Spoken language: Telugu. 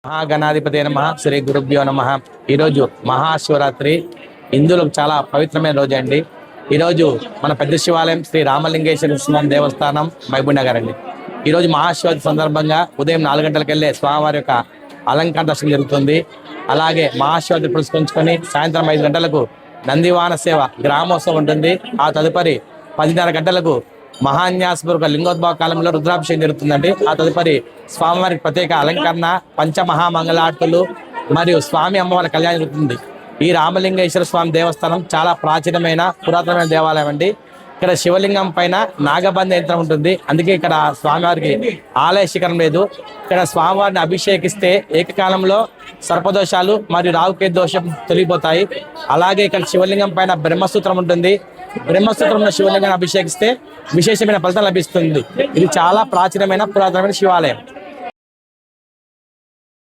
మహాగణాధిపతి నమః శ్రీ గురుభ్యో నమః. ఈరోజు మహాశివరాత్రి, హిందువులకు చాలా పవిత్రమైన రోజు అండి. ఈరోజు మన పెద్ద శివాలయం శ్రీ రామలింగేశ్వర స్వామి దేవస్థానం మహబూబ్ నగర్ అండి. ఈరోజు మహాశివరాత్రి సందర్భంగా ఉదయం 4 గంటలకు వెళ్ళే స్వామివారి యొక్క అలంకార దర్శనం జరుగుతుంది. అలాగే మహాశివరాత్రి పురస్కరించుకొని సాయంత్రం 5 గంటలకు నందివాన సేవ గ్రామోత్సవం ఉంటుంది. ఆ తదుపరి 10:30 గంటలకు మహాన్యాసపూర్వక లింగోద్భవ కాలంలో రుద్రాభిషేకం జరుగుతుందండి. ఆ తదుపరి స్వామివారికి ప్రత్యేక అలంకరణ, పంచమహామంగళార్తులు మరియు స్వామి అమ్మవారి కళ్యాణం జరుగుతుంది. ఈ రామలింగేశ్వర స్వామి దేవస్థానం చాలా ప్రాచీనమైన పురాతనమైన దేవాలయం అండి. ఇక్కడ శివలింగం పైన నాగబంధ యంత్రం ఉంటుంది. అందుకే ఇక్కడ స్వామివారికి ఆలయ శిఖరం లేదు. ఇక్కడ స్వామివారిని అభిషేకిస్తే ఏకకాలంలో సర్పదోషాలు మరియు రావుకేతు దోషం తొలగిపోతాయి. అలాగే ఇక్కడ శివలింగం పైన బ్రహ్మసూత్రం ఉంటుంది. బ్రహ్మసూత్రం ఉన్న శివలింగాన్ని అభిషేకిస్తే విశేషమైన ఫలితం లభిస్తుంది. ఇది చాలా ప్రాచీనమైన పురాతనమైన శివాలయం.